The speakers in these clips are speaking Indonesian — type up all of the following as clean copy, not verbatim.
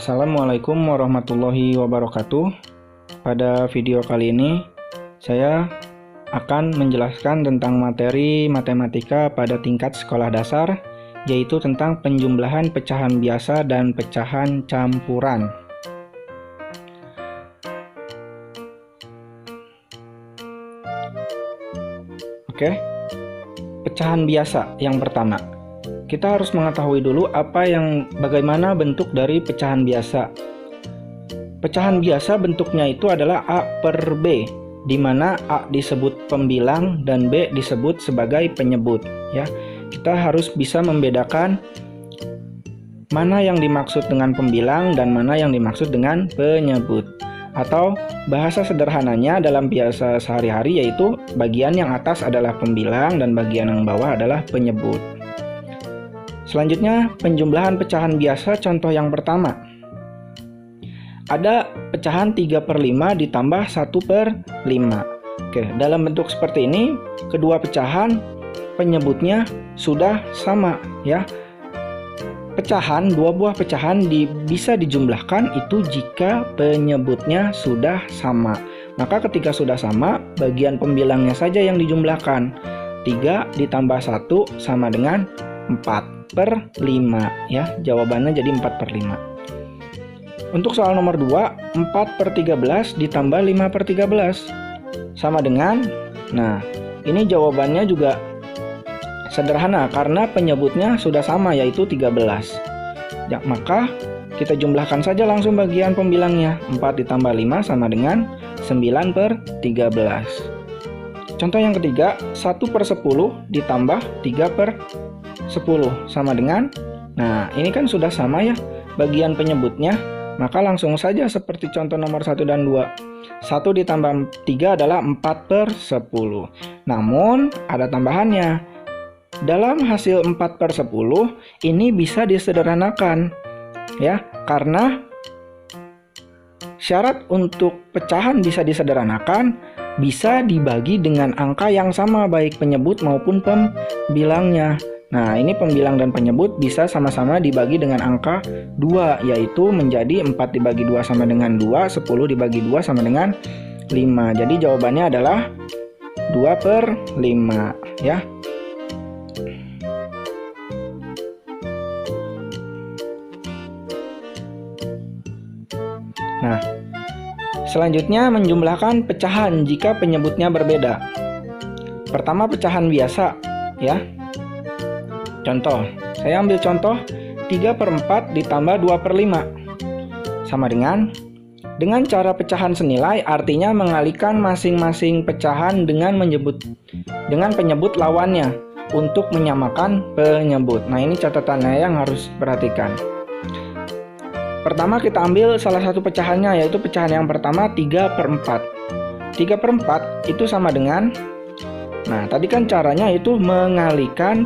Assalamualaikum warahmatullahi wabarakatuh. Pada video kali ini saya akan menjelaskan tentang materi matematika pada tingkat sekolah dasar, yaitu tentang penjumlahan pecahan biasa dan pecahan campuran. Oke, pecahan biasa yang pertama. Kita harus mengetahui dulu bagaimana bentuk dari pecahan biasa. Pecahan biasa bentuknya itu adalah A per B, di mana A disebut pembilang dan B disebut sebagai penyebut. Ya, kita harus bisa membedakan mana yang dimaksud dengan pembilang dan mana yang dimaksud dengan penyebut. Atau bahasa sederhananya dalam biasa sehari-hari yaitu bagian yang atas adalah pembilang dan bagian yang bawah adalah penyebut. Selanjutnya, penjumlahan pecahan biasa contoh yang pertama. Ada pecahan 3/5 ditambah 1/5. Oke, dalam bentuk seperti ini, kedua pecahan penyebutnya sudah sama ya. Dua buah pecahan bisa dijumlahkan itu jika penyebutnya sudah sama. Maka ketika sudah sama, bagian pembilangnya saja yang dijumlahkan. 3 ditambah 1 sama dengan 4/5 ya, jawabannya jadi 4/5. Untuk soal nomor 2, 4/13 ditambah 5/13 sama dengan, nah ini jawabannya juga sederhana karena penyebutnya sudah sama yaitu 13 ya, maka kita jumlahkan saja langsung bagian pembilangnya. 4 ditambah 5 sama dengan 9/13. Contoh yang ketiga, 1/10 ditambah 3/10 sama dengan, nah ini kan sudah sama ya bagian penyebutnya, maka langsung saja seperti contoh nomor 1 dan 2. 1 ditambah 3 adalah 4/10. Namun ada tambahannya. Dalam hasil 4/10 ini bisa disederhanakan ya, karena syarat untuk pecahan bisa disederhanakan bisa dibagi dengan angka yang sama baik penyebut maupun pembilangnya. Nah, ini pembilang dan penyebut bisa sama-sama dibagi dengan angka 2, yaitu menjadi 4 dibagi 2 sama dengan 2, 10 dibagi 2 sama dengan 5. Jadi jawabannya adalah 2/5 ya. Nah, selanjutnya menjumlahkan pecahan jika penyebutnya berbeda. Pertama pecahan biasa ya. Contoh, saya ambil contoh 3/4 ditambah 2/5 sama dengan cara pecahan senilai, artinya mengalihkan masing-masing pecahan dengan penyebut lawannya untuk menyamakan penyebut. Nah, ini catatannya yang harus perhatikan. Pertama kita ambil salah satu pecahannya, yaitu pecahan yang pertama 3/4. 3/4 itu sama dengan, nah tadi kan caranya itu mengalihkan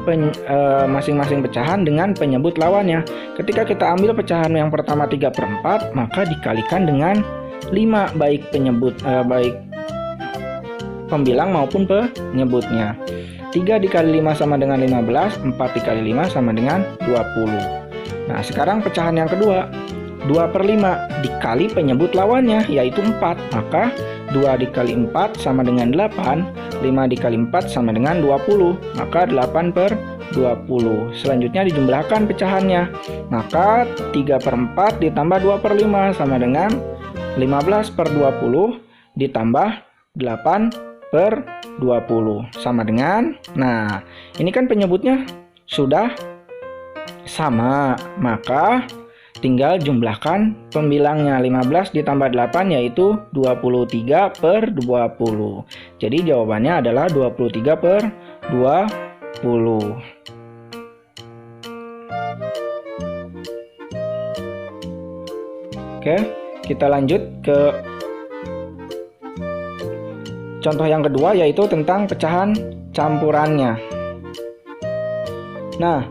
masing-masing pecahan dengan penyebut lawannya. Ketika kita ambil pecahan yang pertama 3/4, maka dikalikan dengan 5 baik pembilang maupun penyebutnya. 3 dikali 5 sama dengan 15, 4 dikali 5 sama dengan 20. Nah sekarang pecahan yang kedua 2/5 dikali penyebut lawannya yaitu 4, maka 2 dikali 4 sama dengan 8, 5 dikali 4 sama dengan 20, maka 8/20. Selanjutnya dijumlahkan pecahannya, maka 3/4 ditambah 2/5 sama dengan 15/20 ditambah 8/20 sama dengan, nah ini kan penyebutnya sudah sama, maka tinggal jumlahkan pembilangnya. 15 ditambah 8 yaitu 23/20. Jadi jawabannya adalah 23/20. Oke, kita lanjut ke contoh yang kedua, yaitu tentang pecahan campurannya. Nah,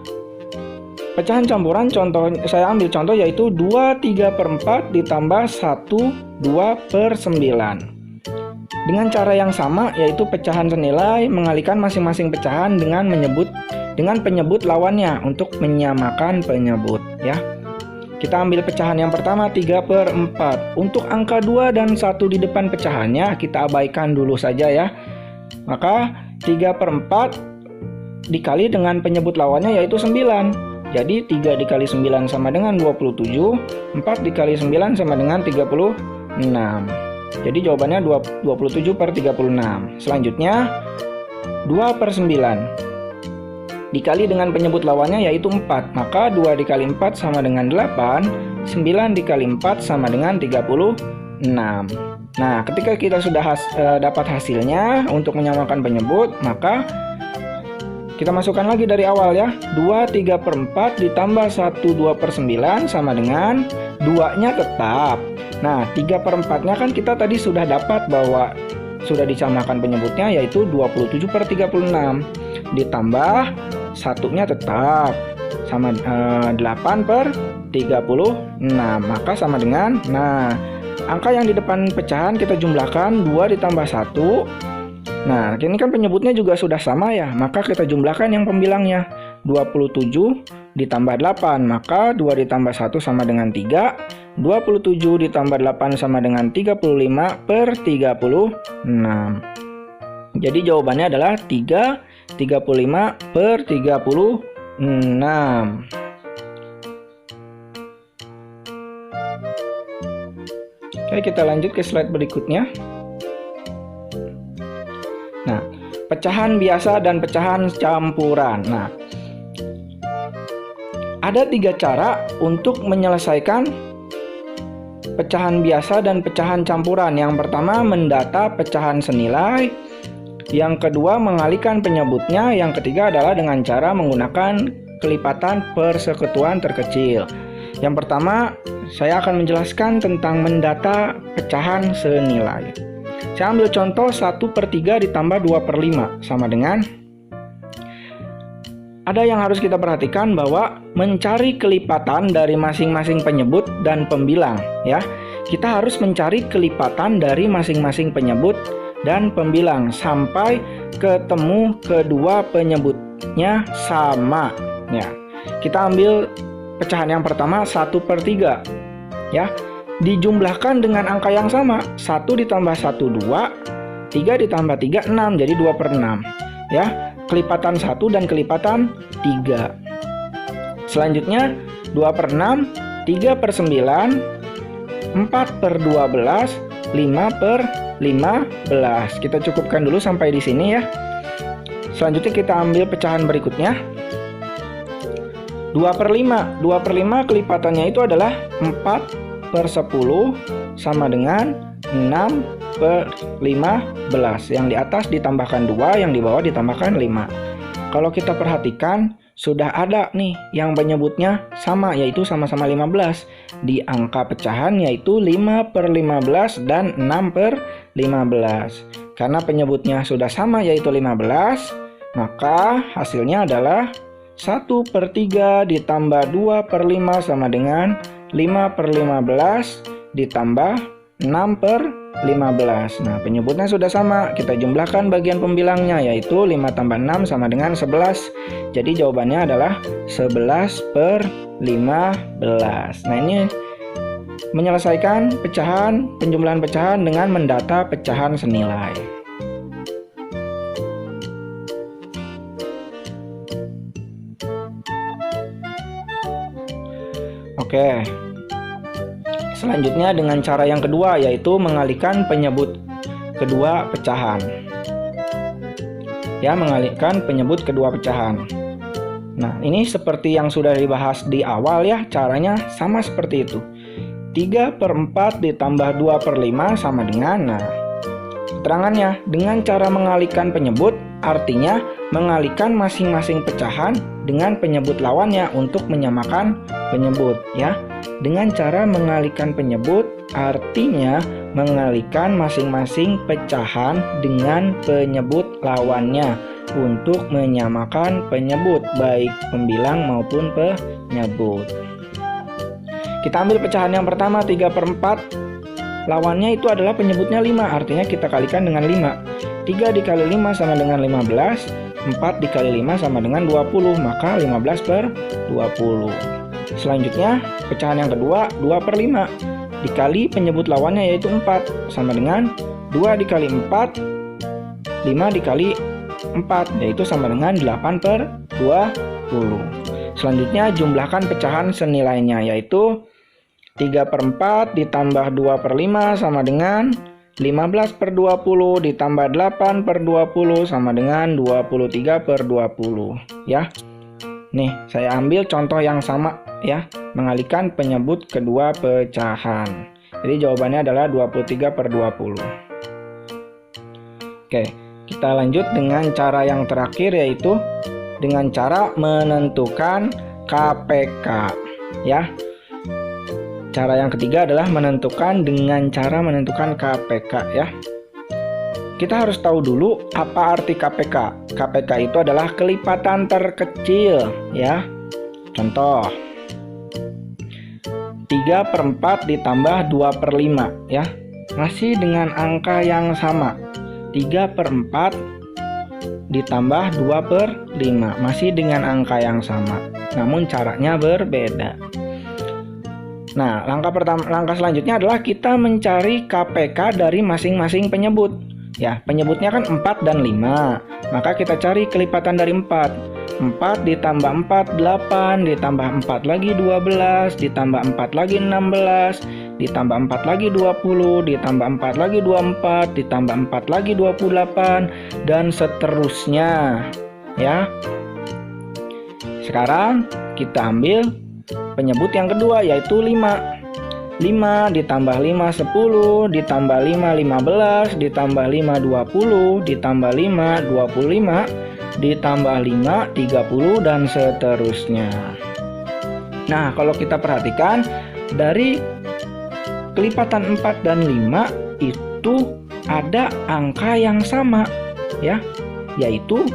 pecahan campuran saya ambil contoh yaitu 2/3/4 ditambah 1/2/9. Dengan cara yang sama, yaitu pecahan senilai mengalihkan masing-masing pecahan dengan penyebut lawannya untuk menyamakan penyebut ya. Kita ambil pecahan yang pertama 3/4. Untuk angka 2 dan 1 di depan pecahannya kita abaikan dulu saja ya. Maka 3/4 dikali dengan penyebut lawannya yaitu 9. Jadi 3 dikali 9 sama dengan 27, 4 dikali 9 sama dengan 36. Jadi jawabannya 27/36. Selanjutnya 2/9 dikali dengan penyebut lawannya yaitu 4. Maka 2 dikali 4 sama dengan 8, 9 dikali 4 sama dengan 36. Nah, ketika kita sudah dapat hasilnya untuk menyamakan penyebut, maka kita masukkan lagi dari awal ya. 2 3/4 ditambah 1 2/9 sama dengan 2-nya tetap. Nah, 3/4-nya kan kita tadi sudah dapat bahwa sudah disamakan penyebutnya yaitu 27/36. Ditambah 1-nya tetap sama 8/36. Maka sama dengan, nah, angka yang di depan pecahan kita jumlahkan 2 ditambah 1. Nah, ini kan penyebutnya juga sudah sama ya. Maka kita jumlahkan yang pembilangnya. 27 ditambah 8. Maka 2 ditambah 1 sama dengan 3. 27 ditambah 8 sama dengan 35/36. Jadi jawabannya adalah 35/36. Oke, kita lanjut ke slide berikutnya. Nah, pecahan biasa dan pecahan campuran. Nah, ada 3 cara untuk menyelesaikan pecahan biasa dan pecahan campuran. Yang pertama, mendata pecahan senilai. Yang kedua, mengalihkan penyebutnya. Yang ketiga adalah dengan cara menggunakan kelipatan persekutuan terkecil. Yang pertama, saya akan menjelaskan tentang mendata pecahan senilai. Saya ambil contoh 1/3 ditambah 2/5 sama dengan, ada yang harus kita perhatikan bahwa mencari kelipatan dari masing-masing penyebut dan pembilang ya. Kita harus mencari kelipatan dari masing-masing penyebut dan pembilang sampai ketemu kedua penyebutnya sama ya. Kita ambil pecahan yang pertama 1/3 ya. Dijumlahkan dengan angka yang sama. 1 ditambah 1 2, 3 ditambah 3 6, jadi 2/6 ya. Kelipatan 1 dan kelipatan 3. Selanjutnya 2/6, 3/9, 4/12, 5/15. Kita cukupkan dulu sampai di sini ya. Selanjutnya kita ambil pecahan berikutnya. 2/5. 2/5 kelipatannya itu adalah 4/10 sama dengan 6/15. Yang di atas ditambahkan 2, yang di bawah ditambahkan 5. Kalau kita perhatikan, sudah ada nih yang penyebutnya sama, yaitu sama-sama 15 di angka pecahan, yaitu 5/15 dan 6/15. Karena penyebutnya sudah sama, yaitu 15, maka hasilnya adalah 1/3 ditambah 2/5 sama dengan 5/15 ditambah 6/15. Nah, penyebutnya sudah sama. Kita jumlahkan bagian pembilangnya, yaitu 5 tambah 6 sama dengan 11. Jadi jawabannya adalah 11/15. Nah, ini menyelesaikan penjumlahan pecahan dengan mendata pecahan senilai. Oke. Selanjutnya dengan cara yang kedua, yaitu mengalihkan penyebut kedua pecahan. Ya, mengalihkan penyebut kedua pecahan. Nah, ini seperti yang sudah dibahas di awal ya, caranya sama seperti itu. 3/4 ditambah 2/5 sama dengan, nah, keterangannya dengan cara mengalihkan penyebut, artinya mengalihkan masing-masing pecahan dengan penyebut lawannya untuk menyamakan penyebut ya. Dengan cara mengalihkan penyebut, artinya mengalihkan masing-masing pecahan dengan penyebut lawannya untuk menyamakan penyebut, baik pembilang maupun penyebut. Kita ambil pecahan yang pertama 3/4. Lawannya itu adalah penyebutnya 5, artinya kita kalikan dengan 5. 3 dikali 5 sama dengan 15, 4 dikali 5 sama dengan 20, maka 15/20. Selanjutnya, pecahan yang kedua 2/5 dikali penyebut lawannya yaitu 4 sama dengan 2 dikali 4, 5 dikali 4 yaitu sama dengan 8/20. Selanjutnya jumlahkan pecahan senilainya yaitu 3/4 ditambah 2/5 sama dengan 15/20 ditambah 8/20 sama dengan 23/20 ya. Nih, saya ambil contoh yang sama ya, mengalihkan penyebut kedua pecahan. Jadi jawabannya adalah 23/20. Oke, kita lanjut dengan cara yang terakhir yaitu dengan cara menentukan KPK ya. Cara yang ketiga adalah menentukan dengan cara menentukan KPK ya. Kita harus tahu dulu apa arti KPK. KPK itu adalah kelipatan terkecil ya. Contoh 3/4 ditambah 2/5 ya. Masih dengan angka yang sama. 3/4 ditambah 2/5 masih dengan angka yang sama. Namun caranya berbeda. Nah, langkah selanjutnya adalah kita mencari KPK dari masing-masing penyebut. Ya, penyebutnya kan 4 dan 5. Maka kita cari kelipatan dari 4. 4 ditambah 4 8, ditambah 4 lagi 12, ditambah 4 lagi 16, ditambah 4 lagi 20, ditambah 4 lagi 24, ditambah 4 lagi 28 dan seterusnya. Ya. Sekarang kita ambil penyebut yang kedua yaitu 5. 5 ditambah 5 10, ditambah 5 15, ditambah 5 20, ditambah 5 25, ditambah 5 30 dan seterusnya. Nah, kalau kita perhatikan dari kelipatan 4 dan 5 itu ada angka yang sama ya, yaitu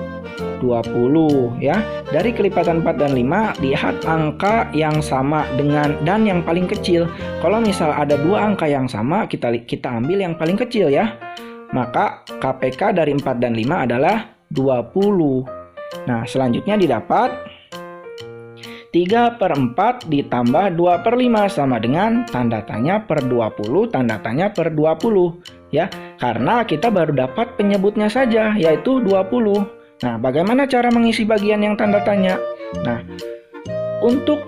20 ya. Dari kelipatan 4 dan 5 lihat angka yang sama dengan dan yang paling kecil. Kalau misal ada dua angka yang sama, kita ambil yang paling kecil ya. Maka KPK dari 4 dan 5 adalah 20. Nah, selanjutnya didapat 3/4 ditambah 2/5 sama dengan tanda tanya per 20, tanda tanya per 20 ya. Karena kita baru dapat penyebutnya saja yaitu 20. Nah, bagaimana cara mengisi bagian yang tanda tanya? Nah, untuk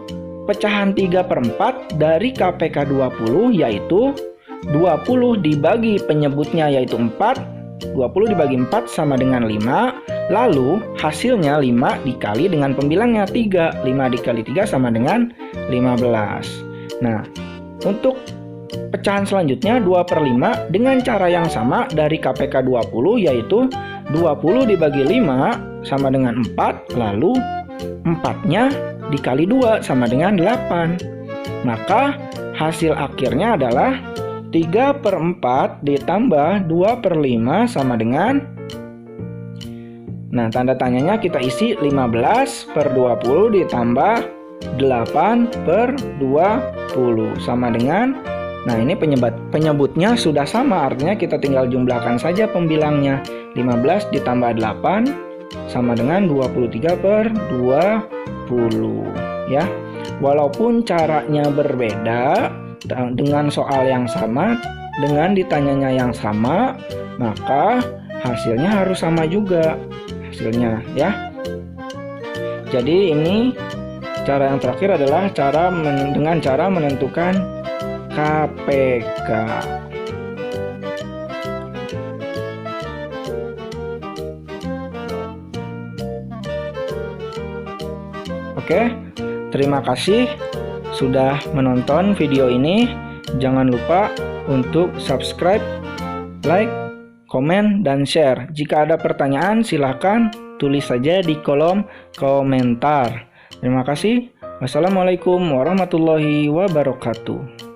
pecahan 3/4 dari KPK 20 yaitu 20 dibagi penyebutnya yaitu 4, 20 dibagi 4 sama dengan 5, lalu hasilnya 5 dikali dengan pembilangnya 3, 5 dikali 3 sama dengan 15. Nah, untuk pecahan selanjutnya 2/5 dengan cara yang sama dari KPK 20 yaitu 20 dibagi 5 sama dengan 4, lalu 4-nya dikali 2 sama dengan 8. Maka hasil akhirnya adalah 3/4 ditambah 2/5 sama dengan, nah tanda tanyanya kita isi 15/20 ditambah 8/20 sama dengan, nah ini penyebutnya sudah sama, artinya kita tinggal jumlahkan saja pembilangnya. 15 ditambah 8 sama dengan 23/20 ya. Walaupun caranya berbeda dengan soal yang sama, dengan ditanyanya yang sama, maka hasilnya harus sama juga hasilnya ya. Jadi ini cara yang terakhir adalah dengan cara menentukan KPK. Oke, terima kasih sudah menonton video ini. Jangan lupa untuk subscribe, like, komen, dan share. Jika ada pertanyaan silahkan tulis saja di kolom komentar. Terima kasih. Wassalamualaikum warahmatullahi wabarakatuh.